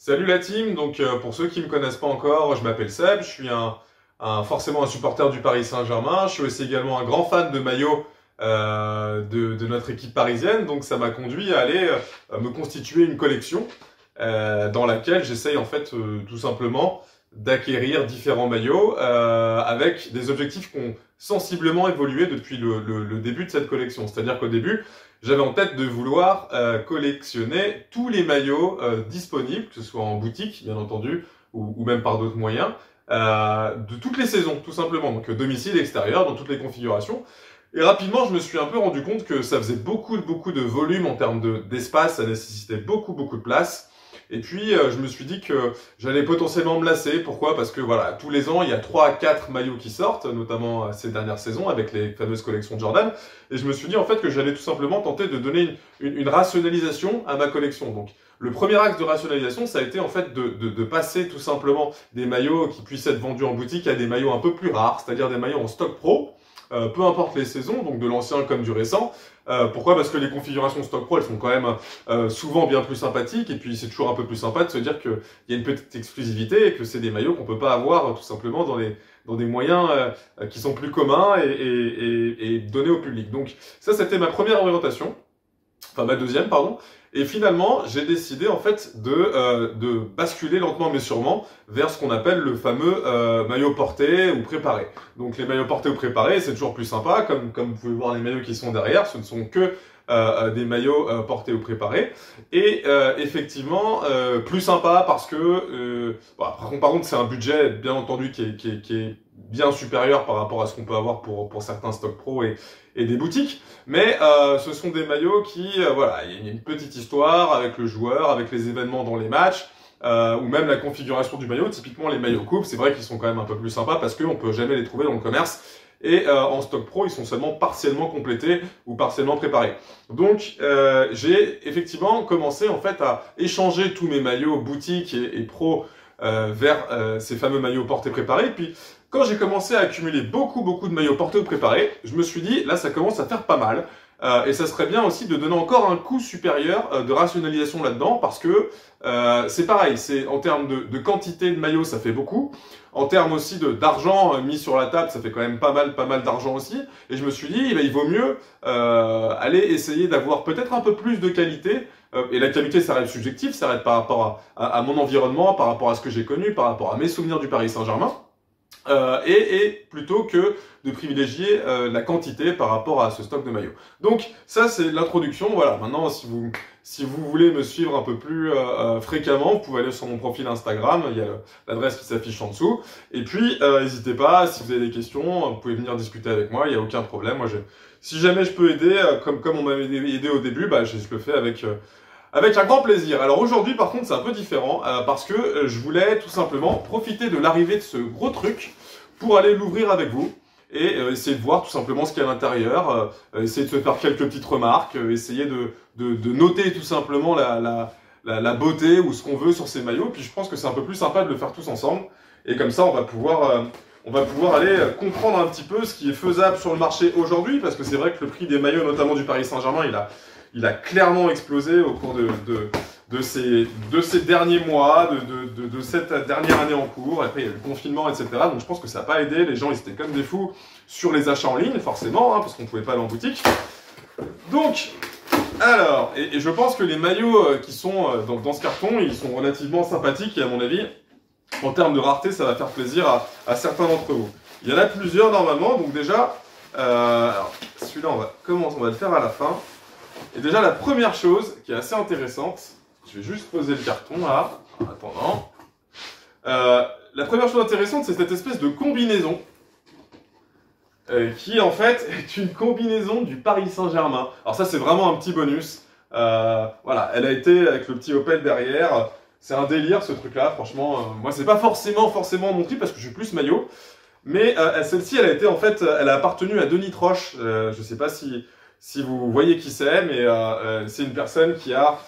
Salut la team, pour ceux qui me connaissent pas encore, je m'appelle Seb, je suis forcément un supporter du Paris Saint-Germain, je suis aussi également un grand fan de maillot de notre équipe parisienne, donc ça m'a conduit à aller me constituer une collection dans laquelle j'essaye en fait tout simplement d'acquérir différents maillots avec des objectifs qui ont sensiblement évolué depuis le début de cette collection. C'est-à-dire qu'au début, j'avais en tête de vouloir collectionner tous les maillots disponibles, que ce soit en boutique, bien entendu, ou même par d'autres moyens, de toutes les saisons, tout simplement. Donc domicile, extérieur, dans toutes les configurations. Et rapidement, je me suis un peu rendu compte que ça faisait beaucoup de volume en termes d'espace, ça nécessitait beaucoup de place. Et puis, je me suis dit que j'allais potentiellement me lasser. Pourquoi? Parce que voilà, tous les ans, il y a 3 à 4 maillots qui sortent, notamment ces dernières saisons avec les fameuses collections Jordan. Et je me suis dit en fait que j'allais tout simplement tenter de donner une rationalisation à ma collection. Donc, le premier axe de rationalisation, ça a été en fait de passer tout simplement des maillots qui puissent être vendus en boutique à des maillots un peu plus rares, c'est-à-dire des maillots en stock pro. Peu importe les saisons, donc de l'ancien comme du récent. Pourquoi? Parce que les configurations Stock Pro, elles sont quand même souvent bien plus sympathiques, et puis c'est toujours un peu plus sympa de se dire qu'il y a une petite exclusivité et que c'est des maillots qu'on peut pas avoir tout simplement dans des moyens qui sont plus communs et donnés au public. Donc ça, c'était ma première orientation, enfin ma deuxième, pardon. Et finalement, j'ai décidé en fait de basculer lentement mais sûrement vers ce qu'on appelle le fameux maillot porté ou préparé. Donc les maillots portés ou préparés, c'est toujours plus sympa, comme vous pouvez voir les maillots qui sont derrière, ce ne sont que des maillots portés ou préparés. Et effectivement, plus sympa parce que, par contre, c'est un budget bien entendu qui est bien supérieur par rapport à ce qu'on peut avoir pour certains stocks pro et des boutiques. Mais ce sont des maillots qui, voilà, il y a une petite histoire avec le joueur, avec les événements dans les matchs, ou même la configuration du maillot. Typiquement, les maillots coupe, c'est vrai qu'ils sont quand même un peu plus sympas parce qu'on peut jamais les trouver dans le commerce. Et en stock pro, ils sont seulement partiellement complétés ou partiellement préparés. Donc, j'ai effectivement commencé en fait à échanger tous mes maillots boutique et pro vers ces fameux maillots portés préparés. Et puis, quand j'ai commencé à accumuler beaucoup de maillots portés ou préparés, je me suis dit, là, ça commence à faire pas mal. Et ça serait bien aussi de donner encore un coût supérieur de rationalisation là-dedans, parce que c'est pareil, c'est en termes de quantité de maillots, ça fait beaucoup. En termes aussi d'argent mis sur la table, ça fait quand même pas mal d'argent aussi. Et je me suis dit, il vaut mieux aller essayer d'avoir peut-être un peu plus de qualité. Et la qualité, ça reste subjectif, ça reste par rapport à mon environnement, par rapport à ce que j'ai connu, par rapport à mes souvenirs du Paris Saint-Germain. Et plutôt que de privilégier la quantité par rapport à ce stock de maillots. Donc ça, c'est l'introduction. Voilà, maintenant si vous voulez me suivre un peu plus fréquemment, vous pouvez aller sur mon profil Instagram, il y a l'adresse qui s'affiche en dessous. Et puis n'hésitez pas, si vous avez des questions, vous pouvez venir discuter avec moi, il n'y a aucun problème. Moi, si jamais je peux aider, comme on m'avait aidé au début, je le fais avec un grand plaisir. Alors aujourd'hui, par contre, c'est un peu différent parce que je voulais tout simplement profiter de l'arrivée de ce gros truc pour aller l'ouvrir avec vous et essayer de voir tout simplement ce qu'il y a à l'intérieur, essayer de se faire quelques petites remarques, essayer de noter tout simplement la beauté ou ce qu'on veut sur ces maillots. Puis je pense que c'est un peu plus sympa de le faire tous ensemble. Et comme ça, on va pouvoir aller comprendre un petit peu ce qui est faisable sur le marché aujourd'hui, parce que c'est vrai que le prix des maillots, notamment du Paris Saint-Germain, il a clairement explosé au cours de ces derniers mois, de cette dernière année en cours. Après, il y a eu le confinement, etc. Donc, je pense que ça n'a pas aidé. Les gens, ils étaient comme des fous sur les achats en ligne, forcément, parce qu'on ne pouvait pas aller en boutique. Donc, alors, et je pense que les maillots qui sont dans ce carton, ils sont relativement sympathiques. Et à mon avis, en termes de rareté, ça va faire plaisir à certains d'entre vous. Il y en a plusieurs, normalement. Donc, déjà, alors, celui-là, on va le faire à la fin. Et déjà, la première chose qui est assez intéressante, je vais juste poser le carton là, en attendant. La première chose intéressante, c'est cette espèce de combinaison qui en fait est une combinaison du Paris Saint-Germain. Alors ça, c'est vraiment un petit bonus. Voilà, elle a été avec le petit Opel derrière. C'est un délire ce truc-là, franchement. Moi, c'est pas forcément mon trip parce que je suis plus maillot. Mais celle-ci, elle a été en fait, elle a appartenu à Denis Troche. Je sais pas si vous voyez qui c'est, mais c'est une personne qui a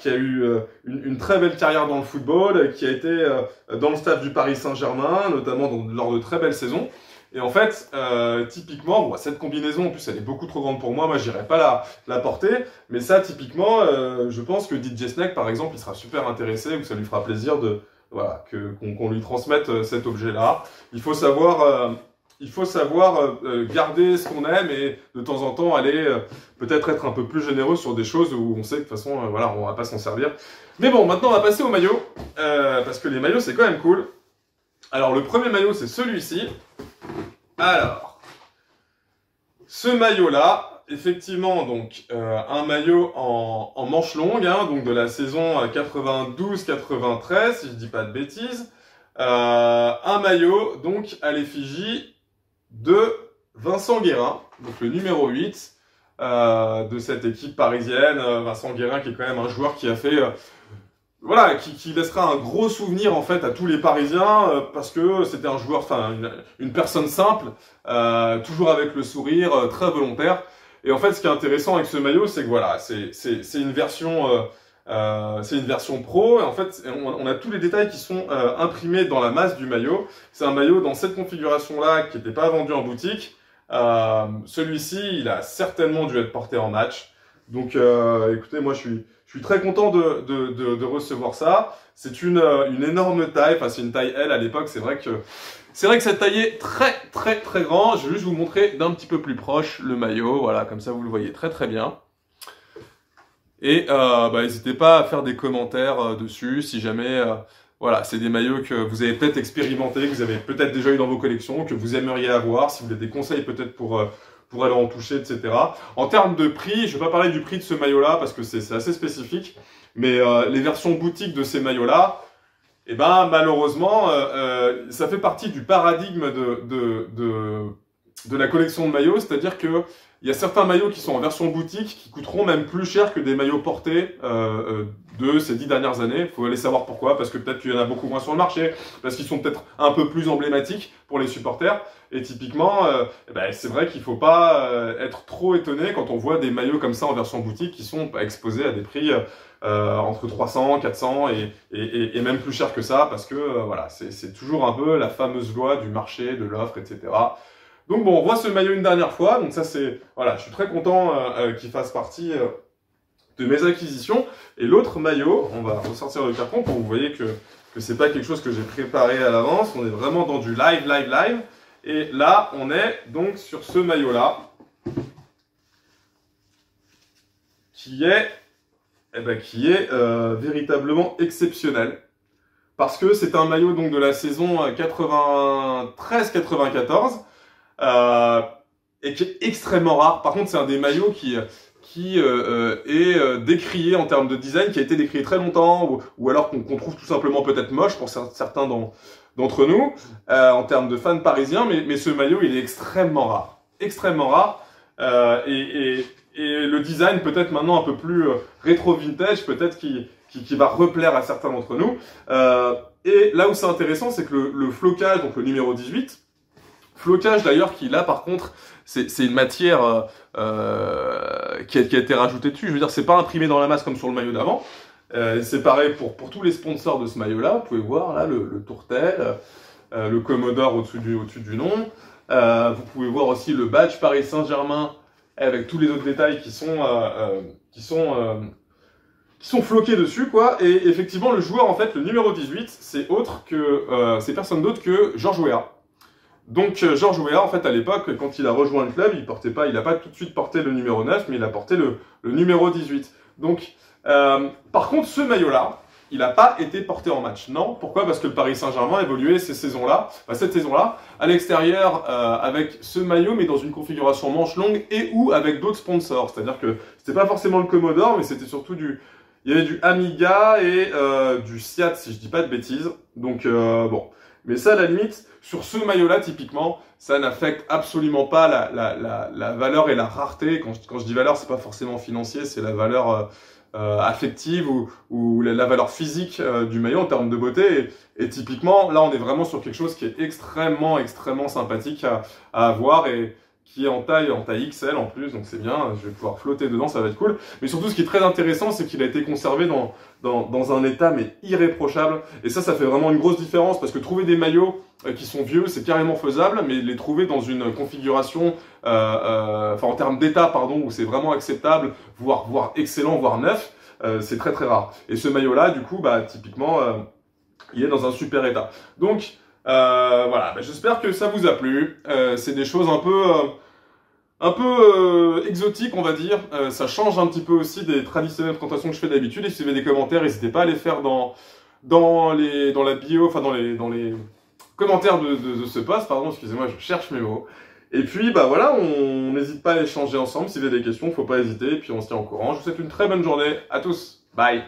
eu une très belle carrière dans le football, qui a été dans le staff du Paris Saint-Germain, notamment lors de très belles saisons. Et en fait, typiquement, bon, cette combinaison, en plus, elle est beaucoup trop grande pour moi. Moi, j'irais pas la porter. Mais ça, typiquement, je pense que DJ Snake, par exemple, il sera super intéressé ou que ça lui fera plaisir de, voilà, qu'on lui transmette cet objet-là. Il faut savoir garder ce qu'on aime et de temps en temps aller peut-être être un peu plus généreux sur des choses où on sait que de toute façon, voilà, on va pas s'en servir. Mais bon, maintenant, on va passer aux maillots parce que les maillots, c'est quand même cool. Alors, le premier maillot, c'est celui-ci. Alors, ce maillot-là, effectivement, donc un maillot en manche longue, hein, donc de la saison 92-93, si je dis pas de bêtises. Un maillot, donc, à l'effigie de Vincent Guérin, donc le numéro 8 de cette équipe parisienne. Vincent Guérin, qui est quand même un joueur qui a fait... voilà, qui laissera un gros souvenir en fait à tous les Parisiens parce que c'était un joueur, enfin une personne simple, toujours avec le sourire, très volontaire. Et en fait, ce qui est intéressant avec ce maillot, c'est que voilà, c'est une version pro. Et en fait, on a tous les détails qui sont imprimés dans la masse du maillot. C'est un maillot dans cette configuration-là qui n'était pas vendu en boutique. Celui-ci, il a certainement dû être porté en match. Donc, écoutez, moi, je suis très content de recevoir ça. C'est une énorme taille. Enfin, c'est une taille L à l'époque. C'est vrai que cette taille est très, très, très grand. Je vais juste vous montrer d'un petit peu plus proche le maillot. Voilà, comme ça, vous le voyez très, très bien. Et n'hésitez pas à faire des commentaires dessus si jamais voilà, c'est des maillots que vous avez peut-être expérimenté, que vous avez peut-être déjà eu dans vos collections, que vous aimeriez avoir, si vous avez des conseils peut-être pour aller en toucher, etc. En termes de prix, je ne vais pas parler du prix de ce maillot-là parce que c'est assez spécifique, mais les versions boutiques de ces maillots-là, eh ben malheureusement, ça fait partie du paradigme de la collection de maillots, c'est-à-dire que il y a certains maillots qui sont en version boutique qui coûteront même plus cher que des maillots portés de ces 10 dernières années. Il faut aller savoir pourquoi, parce que peut-être qu'il y en a beaucoup moins sur le marché, parce qu'ils sont peut-être un peu plus emblématiques pour les supporters. Et typiquement, c'est vrai qu'il ne faut pas être trop étonné quand on voit des maillots comme ça en version boutique qui sont exposés à des prix entre 300, 400 et même plus cher que ça, parce que voilà, c'est toujours un peu la fameuse loi du marché, de l'offre, etc. Donc bon, on voit ce maillot une dernière fois, donc ça c'est, voilà, je suis très content qu'il fasse partie de mes acquisitions. Et l'autre maillot, on va ressortir le carton pour que vous voyez que c'est pas quelque chose que j'ai préparé à l'avance, on est vraiment dans du live. Et là, on est donc sur ce maillot-là, qui est véritablement exceptionnel. Parce que c'est un maillot donc de la saison 93-94, et qui est extrêmement rare. Par contre, c'est un des maillots qui est décrié en termes de design, qui a été décrié très longtemps, ou alors qu'on trouve tout simplement peut-être moche pour certains d'entre nous, en termes de fans parisiens, mais ce maillot, il est extrêmement rare. Extrêmement rare. Et le design peut-être maintenant un peu plus rétro-vintage, peut-être qui va replaire à certains d'entre nous. Et là où c'est intéressant, c'est que le flocage, donc le numéro 18, flocage d'ailleurs qui là par contre c'est une matière qui a été rajoutée dessus. Je veux dire, c'est pas imprimé dans la masse comme sur le maillot d'avant. C'est pareil pour tous les sponsors de ce maillot-là. Vous pouvez voir là le tourtel, le Commodore au-dessus du nom. Vous pouvez voir aussi le badge Paris Saint-Germain avec tous les autres détails qui sont floqués dessus, quoi. Et effectivement, le joueur, en fait, le numéro 18, c'est personne d'autre que Georges Weah. Donc, Georges Weah, en fait, à l'époque, quand il a rejoint le club, il n'a pas tout de suite porté le numéro 9, mais il a porté le numéro 18. Donc, par contre, ce maillot-là, il n'a pas été porté en match. Non, pourquoi? Parce que le Paris Saint-Germain évoluait cette saison-là, à l'extérieur, avec ce maillot, mais dans une configuration manche longue et ou avec d'autres sponsors. C'est-à-dire que c'était pas forcément le Commodore, mais c'était surtout il y avait du Amiga et du Siat, si je dis pas de bêtises. Donc, bon. Mais ça, à la limite, sur ce maillot-là, typiquement, ça n'affecte absolument pas la valeur et la rareté. Quand je dis valeur, c'est pas forcément financier, c'est la valeur affective ou la valeur physique du maillot en termes de beauté. Et typiquement, là, on est vraiment sur quelque chose qui est extrêmement sympathique à avoir et qui est en taille XL en plus, donc c'est bien, je vais pouvoir flotter dedans, ça va être cool. Mais surtout, ce qui est très intéressant, c'est qu'il a été conservé dans un état mais irréprochable. Et ça fait vraiment une grosse différence, parce que trouver des maillots qui sont vieux, c'est carrément faisable, mais les trouver dans une configuration, enfin en termes d'état, pardon, où c'est vraiment acceptable, voire excellent, voire neuf, c'est très très rare. Et ce maillot-là, du coup, bah typiquement, il est dans un super état. Donc, voilà, bah, j'espère que ça vous a plu. C'est des choses un peu exotiques, on va dire. Ça change un petit peu aussi des traditionnelles présentations que je fais d'habitude. Et si vous avez des commentaires, n'hésitez pas à les faire dans la bio, enfin dans les commentaires de ce post, pardon, excusez-moi, je cherche mes mots. Et puis, bah voilà, on n'hésite pas à échanger ensemble. Si vous avez des questions, faut pas hésiter. Et puis on se tient au courant. Je vous souhaite une très bonne journée. À tous. Bye.